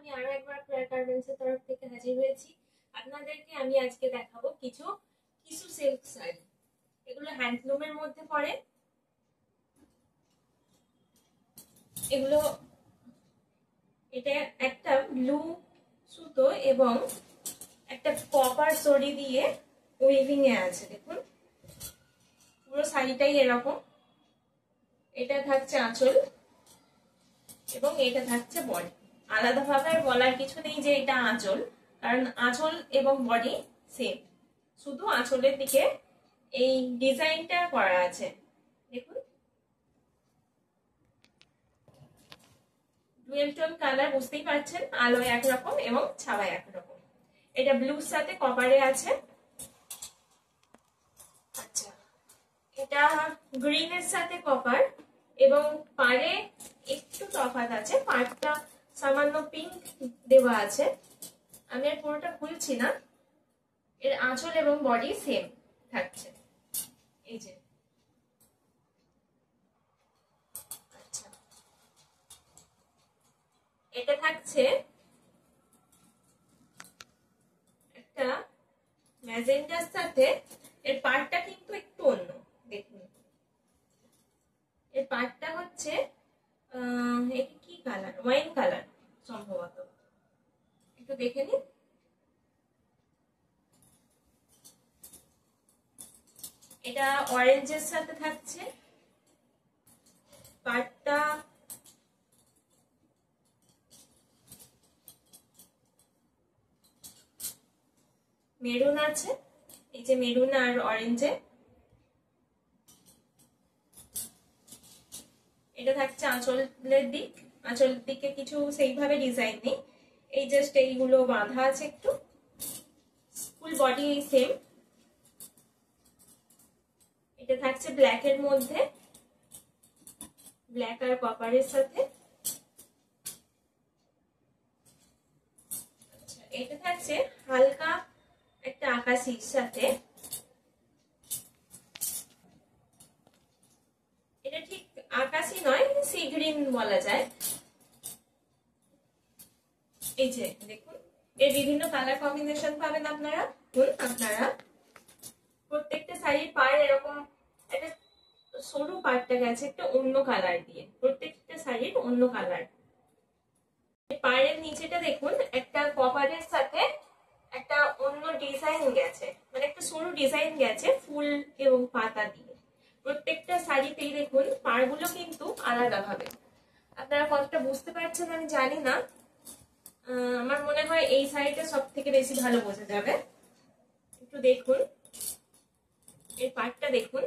আমি আরো একবার ফ্লেয়ার গার্মেন্টসের তরফ থেকে হাজির হয়েছি। আপনাদেরকে আমি আজকে দেখাবো কিছু কিছু সিল্ক শাড়ি। এগুলো হ্যান্ডলুমের মধ্যে পড়ে। এগুলো এটা একটা ব্লু সুতো এবং একটা কপার জরি দিয়ে উইভিং এ আছে। দেখুন পুরো শাড়িটাই এরকম। এটা থাকছে আঁচল এবং এটা থাকছে বডি। আলাদাভাবে বলার কিছু নেই যে এটা আঁচল, কারণ আঁচল এবং বডি সেম, শুধু আঁচলের দিকে এই ডিজাইনটা করা আছে। দেখুন ডুয়েল টোন কালার, বুঝতেই পারছেন, আলো একরকম এবং ছাওয়া একরকম। এটা ব্লুর সাথে কপারে আছে। আচ্ছা, এটা গ্রিনের সাথে কপার এবং পাড়ে একটু তফাৎ আছে, পাড়টা সামান্য পিঙ্ক দেওয়া আছে। আমি আর পুরোটা খুলছি না। এর আঁচল এবং বডি সেম থাকছে। এই যে আচ্ছা, এটা থাকছে একটা ম্যাজেন্টার সাথে। এর পাড়টা কিন্তু একটু অন্য। দেখুন এর পাড়টা হচ্ছে এটা কি কালার, ওয়াইন কালার সম্ভবত, একটু দেখে নিন। এটা অরেঞ্জের সাথে থাকছে। পাড়টা মেরুন আছে, এই যে মেরুন আর অরেঞ্জে। এটা থাকছে আঁচলের দিক। আঁচলের দিকে কিছু সেইভাবে ডিজাইন নেই, এই জাস্ট এইগুলো বাঁধা আছে একটু। Full body same. এটা থাকছে ব্ল্যাক এর মধ্যে, ব্ল্যাক আর কপারের সাথে। আচ্ছা, এটা থাকছে হালকা একটা আকাশির সাথে। এটা ঠিক আকাশি নয়, সি গ্রিন বলা যায়। এই যে দেখুন এর বিভিন্ন কালার কম্বিনেশন পাবেন আপনারা। আপনারা প্রত্যেকটা শাড়ির পাড় এরকম একটা সরু পাড়টা গেছে একটা অন্য কালার দিয়ে, প্রত্যেকটা শাড়ির অন্য কালার। পাড়ের নিচেটা দেখুন একটা কপারের সাথে একটা অন্য ডিজাইন গেছে, মানে একটা সরু ডিজাইন গেছে ফুল এবং পাতা দিয়ে। প্রত্যেকটা শাড়িতেই দেখুন পাড়গুলো কিন্তু আলাদা ভাবে। আপনারা কতটা বুঝতে পারছেন আমি জানি না, আমার মনে হয় এই শাড়িটা সব থেকে বেশি ভালো বোঝা যাবে। একটু দেখুন এর পাড়টা দেখুন,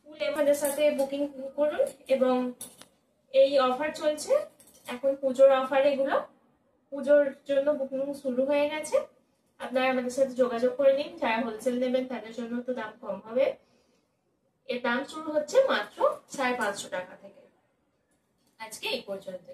ফুল আমাদের সাথে বুকিং করুন। এবং এই অফার চলছে এখন, পুজোর অফার। এগুলো পুজোর জন্য বুকিং শুরু হয়ে গেছে। আপনারা আমাদের সাথে যোগাযোগ করে নিন। যারা হোলসেল নেবেন তাদের জন্য তো দাম কম হবে। এর দাম শুরু হচ্ছে মাত্র 550 টাকা থেকে। আজকে এই পর্যন্ত।